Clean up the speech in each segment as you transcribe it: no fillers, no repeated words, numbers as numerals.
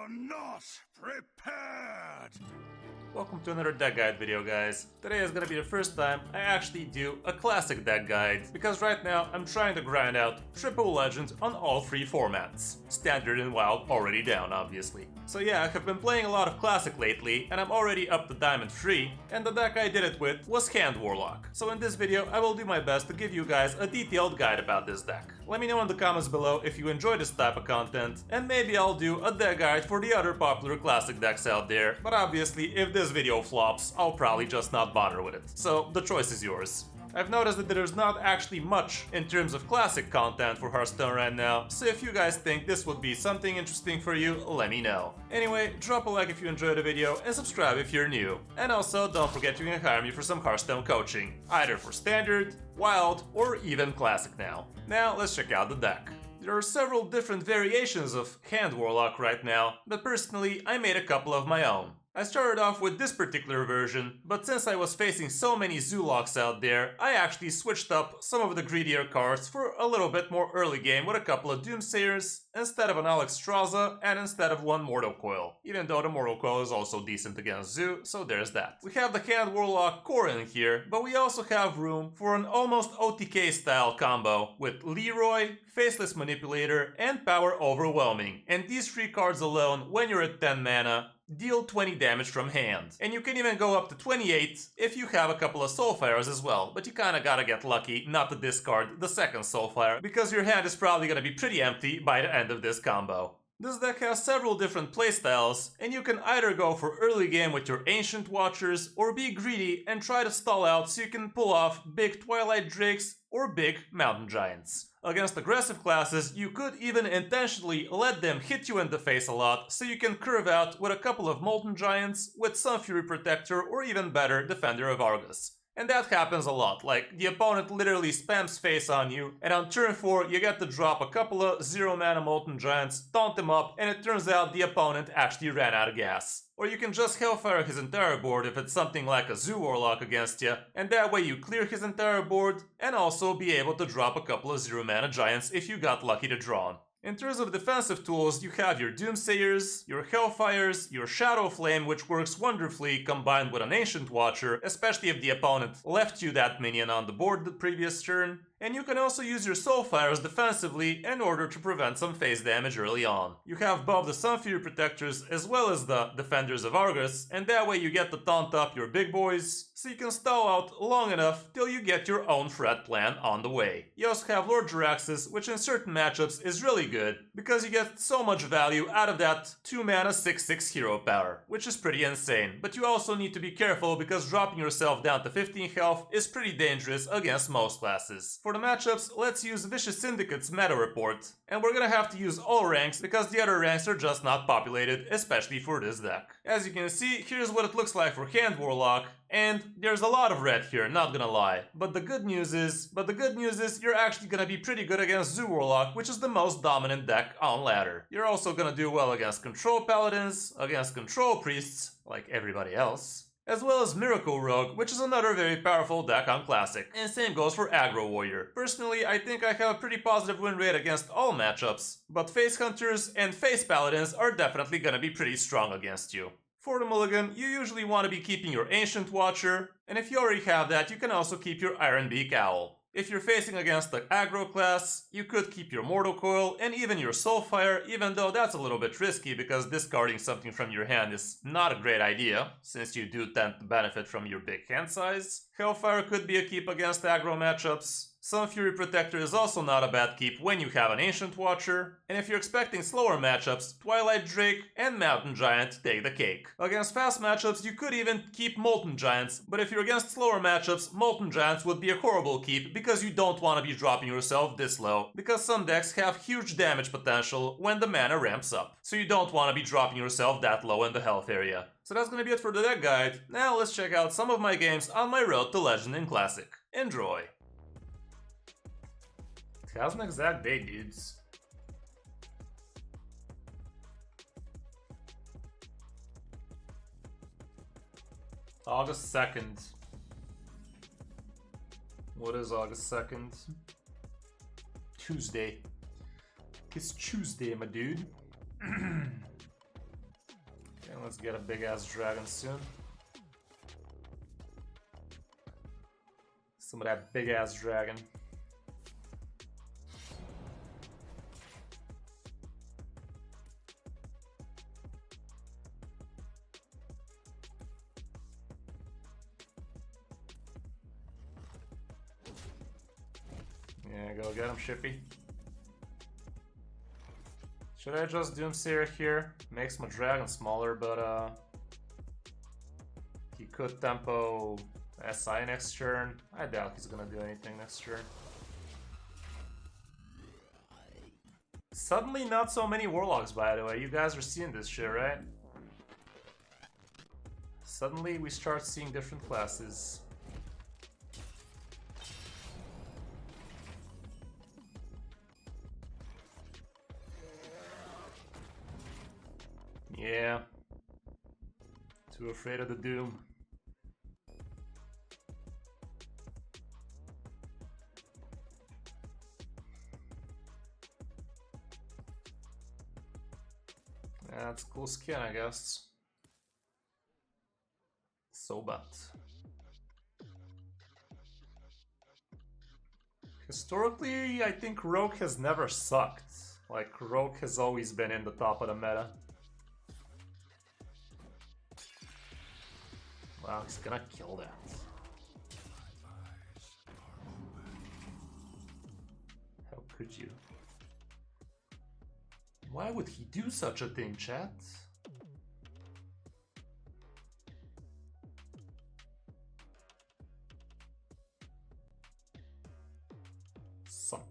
not prepared! Welcome to another deck guide video, guys. Today is gonna be the first time I actually do a classic deck guide, because right now I'm trying to grind out triple legend on all three formats. Standard and wild already down, obviously. So yeah, I have been playing a lot of classic lately, and I'm already up to diamond 3, and the deck I did it with was Warlock. So in this video I will do my best to give you guys a detailed guide about this deck. Let me know in the comments below if you enjoy this type of content, and maybe I'll do a deck guide for the other popular classic decks out there, but obviously if this video flops, I'll probably just not bother with it. So the choice is yours. I've noticed that there's not actually much in terms of classic content for Hearthstone right now, so if you guys think this would be something interesting for you, let me know. Anyway, drop a like if you enjoyed the video and subscribe if you're new. And also, don't forget you can hire me for some Hearthstone coaching, either for Standard, Wild, or even Classic now. Now, let's check out the deck. There are several different variations of Warlock right now, but personally, I made a couple of my own. I started off with this particular version, but since I was facing so many Zoolocks out there, I actually switched up some of the greedier cards for a little bit more early game with a couple of Doomsayers, instead of an Alexstrasza, and instead of one Mortal Coil. Even though the Mortal Coil is also decent against Zoo, so there's that. We have the Warlock core in here, but we also have room for an almost OTK style combo with Leroy, Faceless Manipulator, and Power Overwhelming. And these three cards alone, when you're at 10 mana, deal 20 damage from hand. And you can even go up to 28 if you have a couple of Soulfires as well, but you kinda gotta get lucky not to discard the second Soulfire, because your hand is probably gonna be pretty empty by the end of this combo. This deck has several different playstyles, and you can either go for early game with your Ancient Watchers, or be greedy and try to stall out so you can pull off big Twilight Drakes or big Mountain Giants. Against aggressive classes, you could even intentionally let them hit you in the face a lot, so you can curve out with a couple of Molten Giants, with some Fury Protector, or even better, Defender of Argus. And that happens a lot, like the opponent literally spams face on you, and on turn 4 you get to drop a couple of 0 mana Molten Giants, taunt them up, and it turns out the opponent actually ran out of gas. Or you can just Hellfire his entire board if it's something like a Zoo Warlock against you, and that way you clear his entire board, and also be able to drop a couple of 0 mana Giants if you got lucky to draw. In terms of defensive tools, you have your Doomsayers, your Hellfires, your Shadow Flame, which works wonderfully combined with an Ancient Watcher, especially if the opponent left you that minion on the board the previous turn. And you can also use your Soulfires defensively in order to prevent some phase damage early on. You have both the Sun Fury Protectors as well as the Defenders of Argus, and that way you get to taunt up your big boys, so you can stall out long enough till you get your own threat plan on the way. You also have Lord Jaraxxus, which in certain matchups is really good, because you get so much value out of that 2 mana 6/6 hero power, which is pretty insane. But you also need to be careful, because dropping yourself down to 15 health is pretty dangerous against most classes. For the matchups, let's use Vicious Syndicate's meta report, and we're gonna have to use all ranks because the other ranks are just not populated, especially for this deck. As you can see, here's what it looks like for Warlock, and there's a lot of red here, not gonna lie. But the good news is you're actually gonna be pretty good against Zoo Warlock, which is the most dominant deck on ladder. You're also gonna do well against Control Paladins, against Control Priests, like everybody else, as well as Miracle Rogue, which is another very powerful deck on Classic. And same goes for Aggro Warrior. Personally, I think I have a pretty positive win rate against all matchups, but Face Hunters and Face Paladins are definitely gonna be pretty strong against you. For the mulligan, you usually want to be keeping your Ancient Watcher, and if you already have that, you can also keep your Ironbeak Owl. If you're facing against the aggro class, you could keep your Mortal Coil and even your Soulfire, even though that's a little bit risky because discarding something from your hand is not a great idea, since you do tend to benefit from your big hand size. Hellfire could be a keep against aggro matchups. Sun Fury Protector is also not a bad keep when you have an Ancient Watcher, and if you're expecting slower matchups, Twilight Drake and Mountain Giant take the cake. Against fast matchups, you could even keep Molten Giants, but if you're against slower matchups, Molten Giants would be a horrible keep because you don't want to be dropping yourself this low, because some decks have huge damage potential when the mana ramps up, so you don't want to be dropping yourself that low in the health area. So that's gonna be it for the deck guide. Now let's check out some of my games on my road to Legend in Classic. Enjoy! How's an exact date, dudes? August 2nd. What is August 2nd? Tuesday. It's Tuesday, my dude. Let's get a big ass dragon soon. Some of that big ass dragon. Yeah, go get him, Shippy. Should I just Doomsayer here? Makes my dragon smaller, but he could tempo SI next turn. I doubt he's gonna do anything next turn. Suddenly not so many Warlocks, by the way. You guys are seeing this shit, right? Suddenly we start seeing different classes. Yeah. Too afraid of the Doom. Yeah, that's a cool skin, I guess. So bad. Historically, I think Rogue has never sucked. Like, Rogue has always been in the top of the meta. Wow, he's gonna kill that. How could you? Why would he do such a thing, chat? Suck.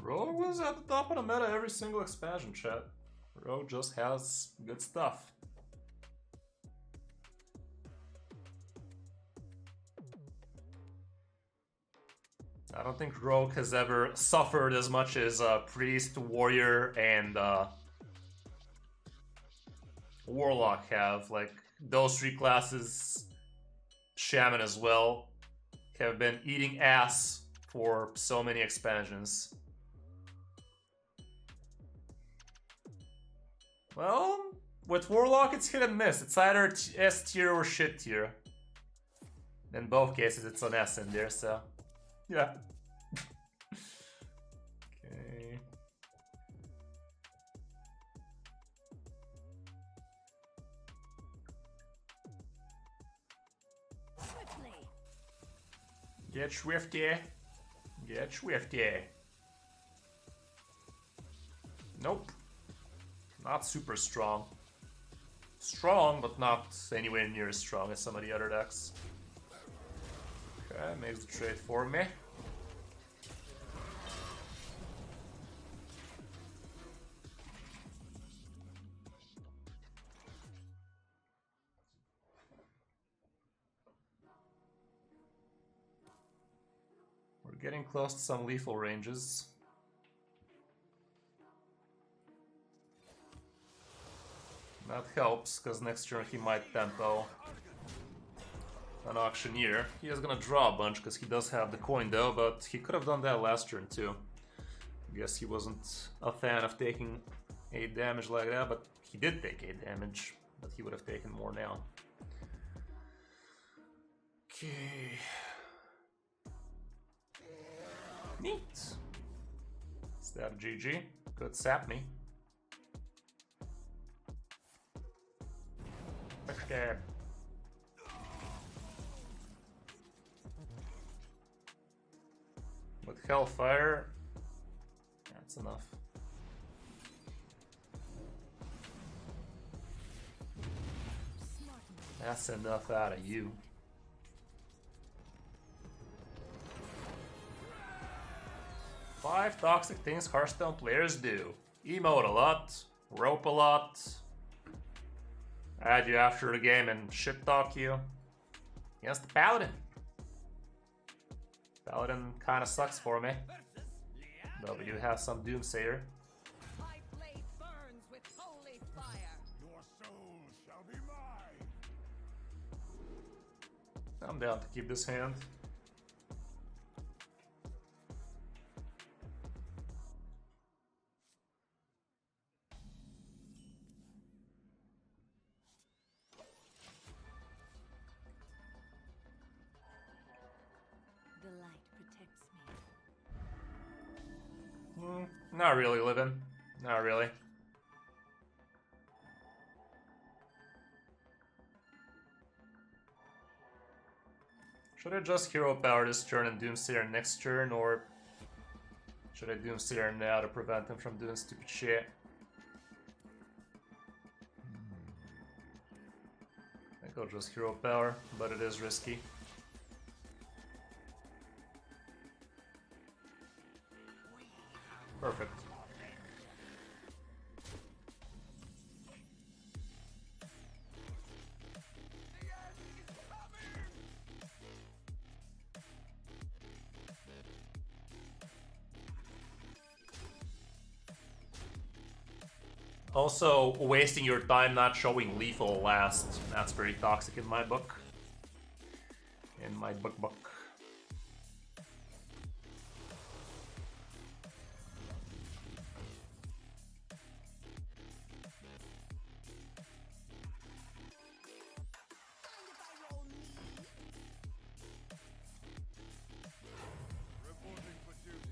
Rogue was at the top of the meta every single expansion, chat. Rogue just has good stuff. I don't think Rogue has ever suffered as much as Priest, Warrior, and Warlock have. Like, those three classes, Shaman as well, have been eating ass for so many expansions. Well, with Warlock it's hit and miss. It's either S tier or shit tier. In both cases it's an S in there, so yeah. Okay. Get swifty. Get swifty. Nope. Not super strong. Strong, but not anywhere near as strong as some of the other decks. Okay, makes the trade for me. We're getting close to some lethal ranges. That helps, because next turn he might tempo an Auctioneer. He is gonna draw a bunch, because he does have the coin though, but he could have done that last turn too. I guess he wasn't a fan of taking 8 damage like that, but he did take 8 damage, but he would have taken more now. Okay. Neat. Is that GG? Could sap me. Stab. With Hellfire, that's enough. That's enough out of you. Five toxic things Hearthstone players do. Emote a lot, rope a lot, add you after the game and shit talk you. Against the Paladin. Paladin kinda sucks for me. But we do have some Doomsayer. My blade burns with holy fire. Your soul shall be mine. I'm down to keep this hand. Not really, Livin. Not really. Should I just Hero Power this turn and Doomsayer next turn, or should I Doomsayer now to prevent him from doing stupid shit? I think I'll just Hero Power, but it is risky. Perfect. Also, wasting your time not showing lethal last. That's very toxic in my book. In my book. Reporting for duty.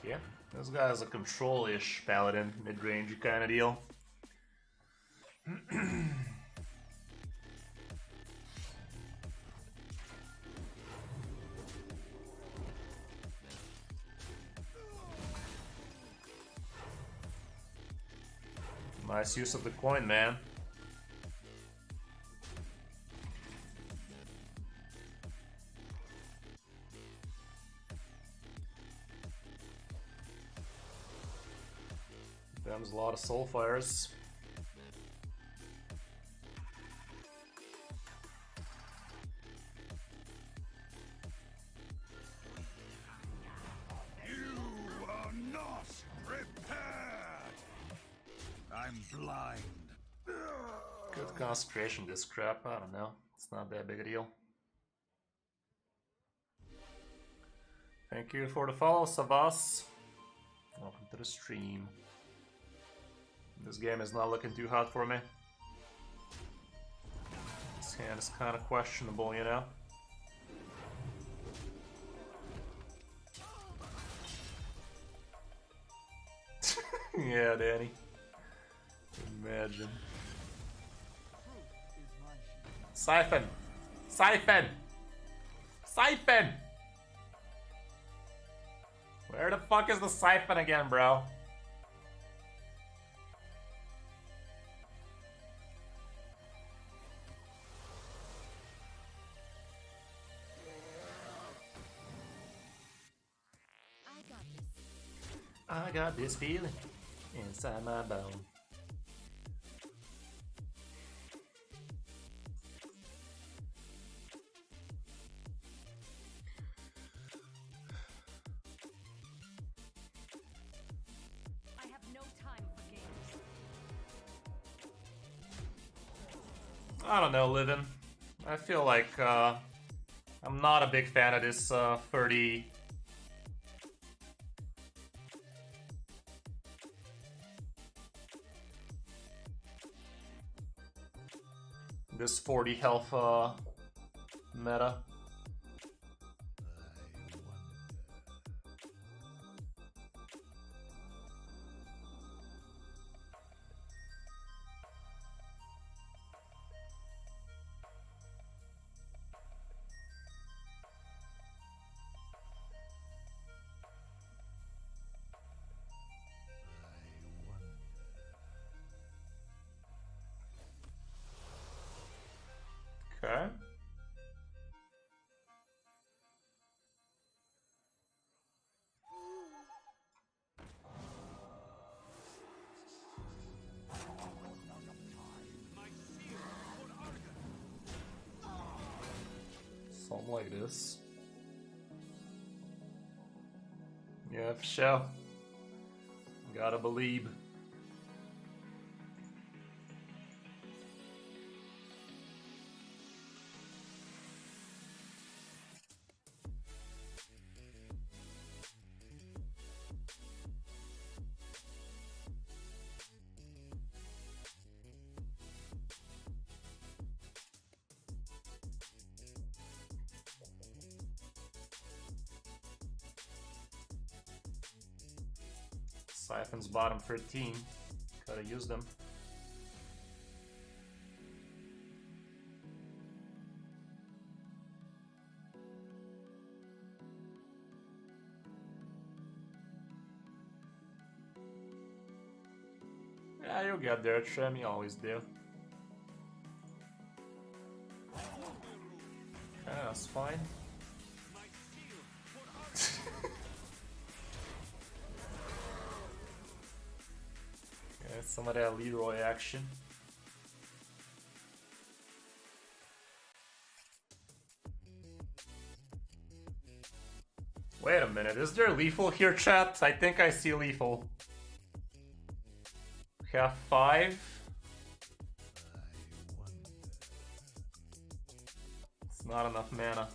Yeah, this guy's a control-ish Paladin, mid-range kind of deal. Nice use of the coin, man. There's a lot of Soulfires. You are not prepared. I'm blind. Good concentration, this crap. I don't know. It's not that big a deal. Thank you for the follow, Savas. Welcome to the stream. This game is not looking too hot for me. This hand is kind of questionable, you know? Yeah, Danny. Imagine. Siphon! Siphon! Siphon! Where the fuck is the siphon again, bro? I got this feeling inside my bone. I have no time for games. I don't know, Livin. I feel like I'm not a big fan of this 30. This 40 health meta. Okay. Something like this. Yeah, for sure. Gotta believe. Siphons bottom 13. Gotta use them. Yeah, you'll get there, Trem, you always do. Okay, that's fine. Okay, some of that Leroy action. Wait a minute, is there lethal here, chat? I think I see lethal. Have 5. It's not enough mana.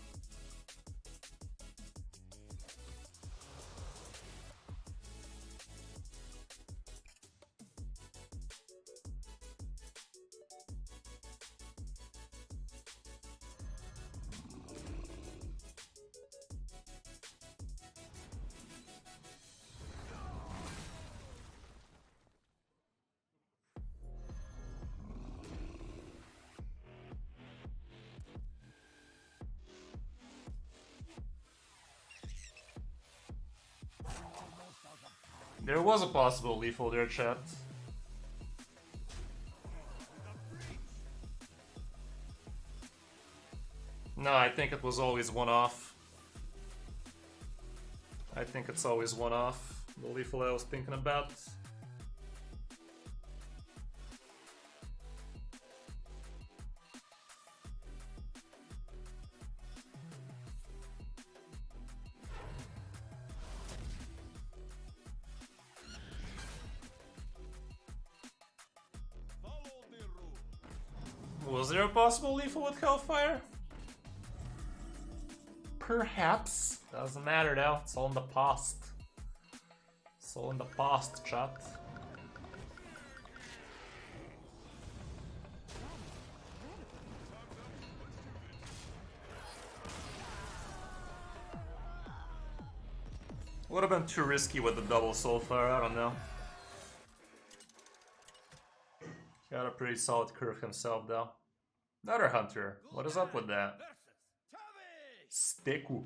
There was a possible lethal there, chat. No, I think it was always one off. I think it's always one off. The lethal I was thinking about. Was there a possible lethal with Hellfire? Perhaps. Doesn't matter now, it's all in the past. It's all in the past, chat. Would have been too risky with the double Soulfire, I don't know. Got a pretty solid curve himself though. Another hunter. What is up with that? Steku.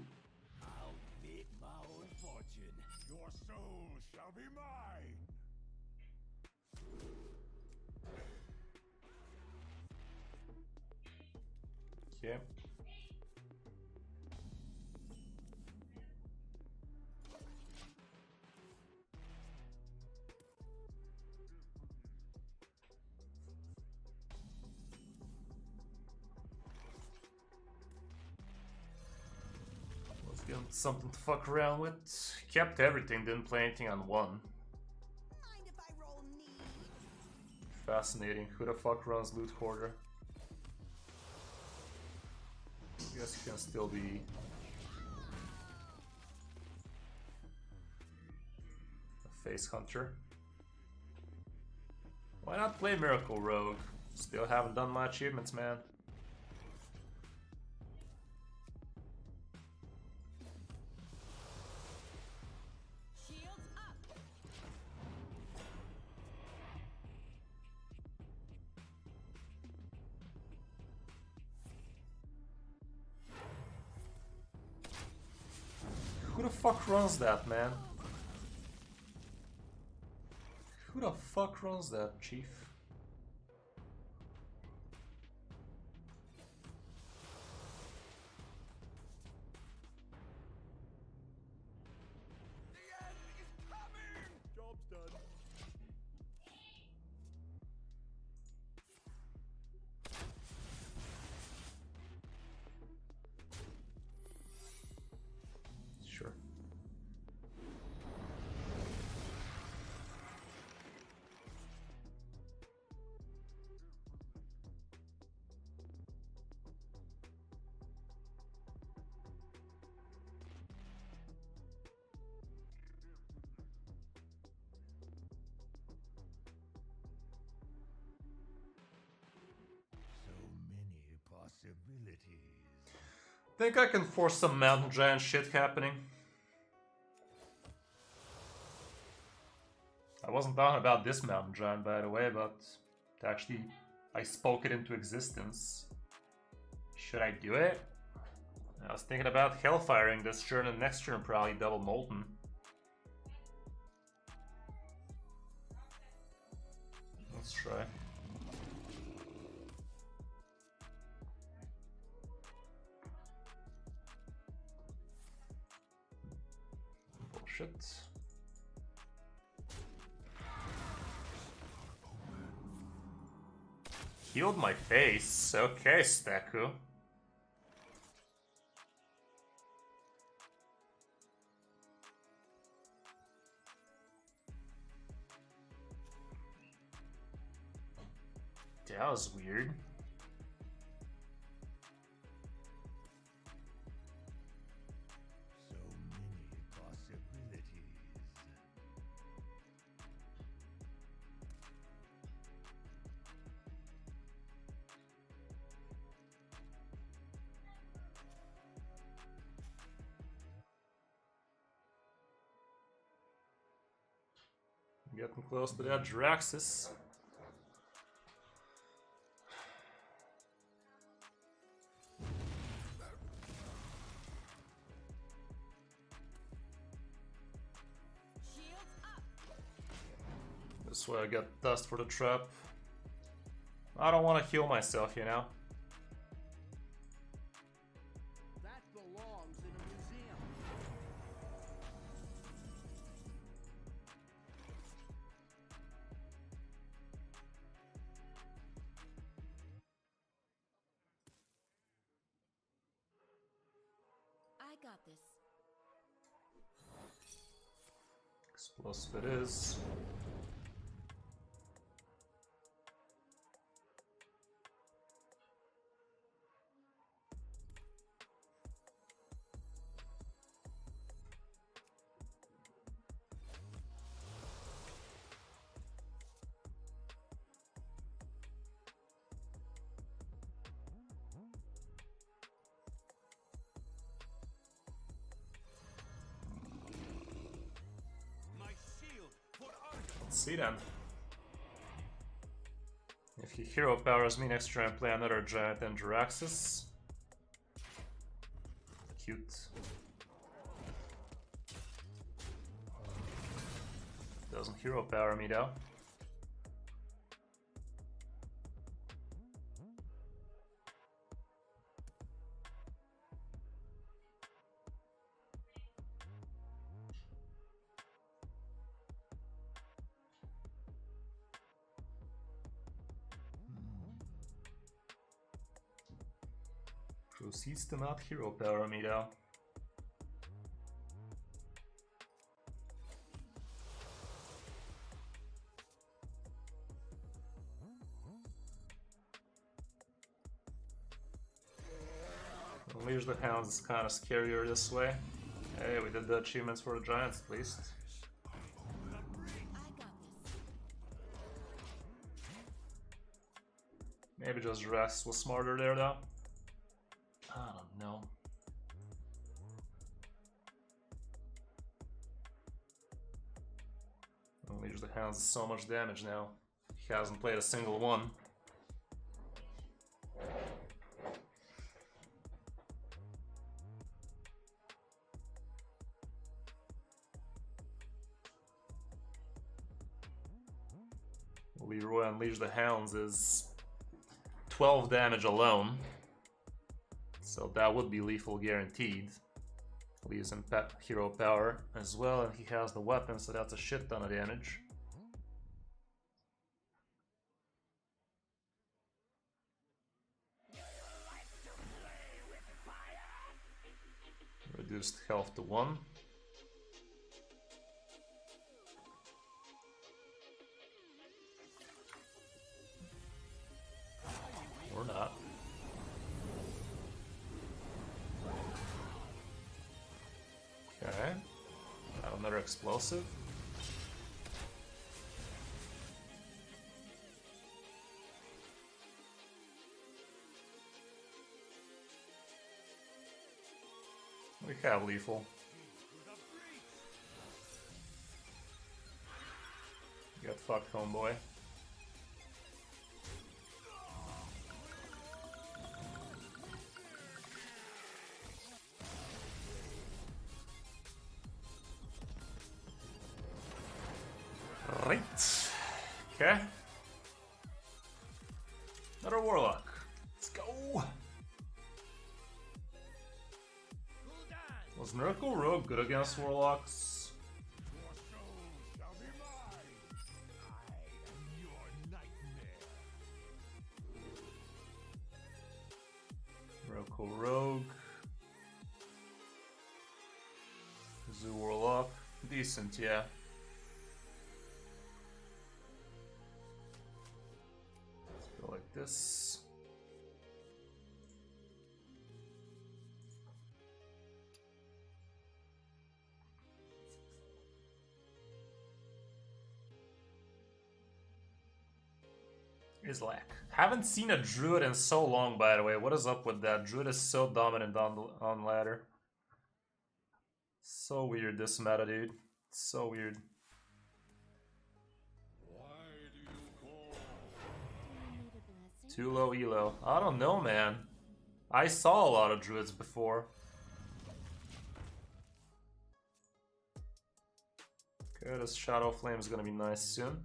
I'll make my own fortune. Your soul shall be mine. Okay. Something to fuck around with. Kept everything, didn't play anything on 1. Mind if I roll knee? Fascinating. Who the fuck runs Loot Hoarder? I guess you can still be a face hunter. Why not play Miracle Rogue? Still haven't done my achievements, man. Who the fuck runs that, man? Who the fuck runs that, Chief? The end is coming. Job's done. Sure. So many possibilities. Think I can force some mountain giant shit happening. wasn't talking about this mountain giant, by the way, but actually I spoke it into existence. Should I do it? I was thinking about hellfiring this turn and next turn probably double molten. Let's try. Bullshit. Healed my face. Okay, Staku. That was weird. So many possibilities. Getting close to that Draxus. This way I get dust for the trap. I don't want to heal myself, you know? That belongs in a museum. I got this. Explosive it is. Let's see then. If he hero powers me next turn, play another giant and Jiraxis. Cute. Doesn't hero power me though. Proceeds to not hero power me though. Unleash the Hounds is kind of scarier this way. Hey, we did the achievements for the Giants at least. Maybe just Rex was smarter there though. I don't know. Unleash the Hounds is so much damage now. He hasn't played a single one. Leroy Unleash the Hounds is 12 damage alone. So that would be lethal guaranteed. Leaves him hero power as well, and he has the weapon, so that's a shit ton of damage. Reduced health to 1. Or not. Okay. Got another explosive. We have lethal. fucked, homeboy. Right. Okay. Another Warlock. Let's go. Was Miracle Rogue good against Warlocks? Your soul shall be mine. I am your nightmare. Miracle Rogue. Zoo Warlock. Decent, yeah. Let's go like this. Islak. Haven't seen a Druid in so long, by the way. What is up with that? Druid is so dominant on ladder. So weird, this meta, dude. So weird. Why do you call? Too low elo. I don't know, man. I saw a lot of Druids before. Okay, this Shadow Flame is gonna be nice soon.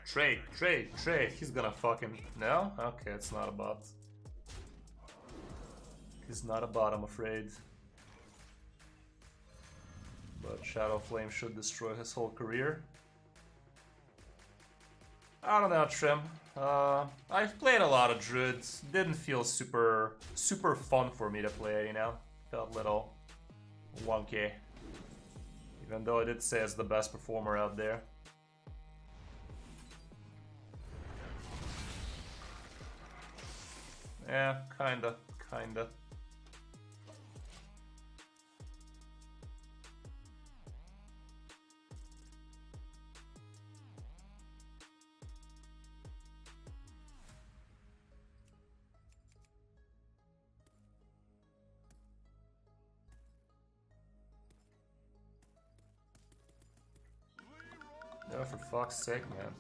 Trade. He's gonna fucking... No? Okay, it's not a bot. He's not a bot, I'm afraid. But Shadow Flame should destroy his whole career. I don't know, Trim. I've played a lot of Druids. Didn't feel super fun for me to play, you know? Felt a little wonky. Even though I did say it's the best performer out there. Yeah, kinda. No, for fuck's sake, man.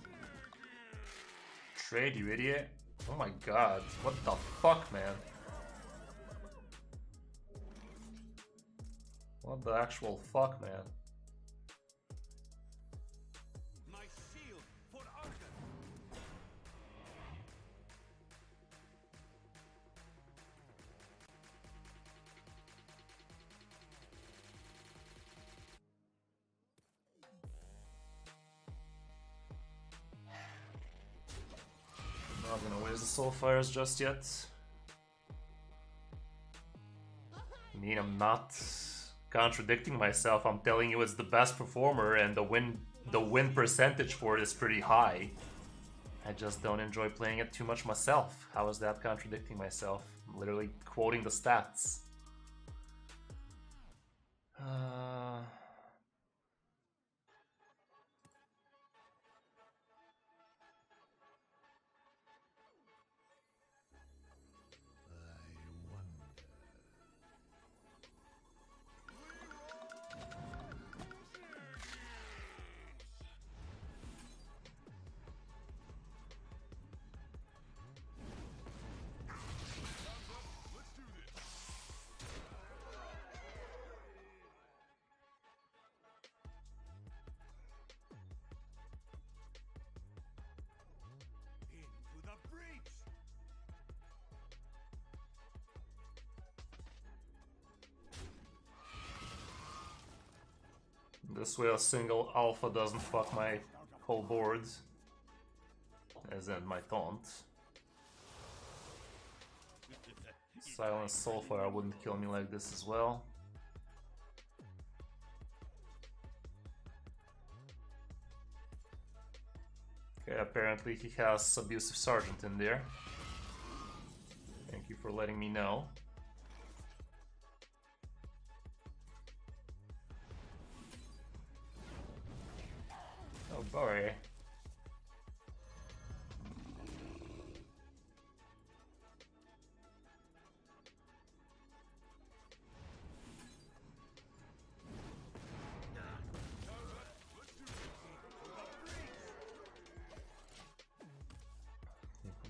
Trade, you idiot. Oh my god, what the fuck, man? What the actual fuck, man? My shield for Arthur. Not gonna waste the Soulfires just yet. I mean, I'm not contradicting myself. I'm telling you it's the best performer and the win percentage for it is pretty high. I just don't enjoy playing it too much myself. How is that contradicting myself? I'm literally quoting the stats. Into the breach. This way a single alpha doesn't fuck my whole board. As in my taunt. Silence Soulfire wouldn't kill me like this as well. Okay, apparently he has Abusive Sergeant in there. Thank you for letting me know. Oh boy.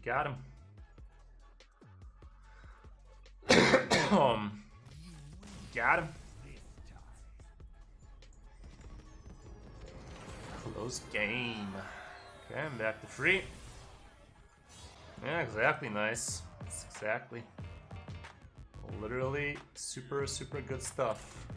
Got him. Got him. Close game. Okay, I'm back to free. Yeah, exactly, nice. That's exactly. Literally super, super good stuff.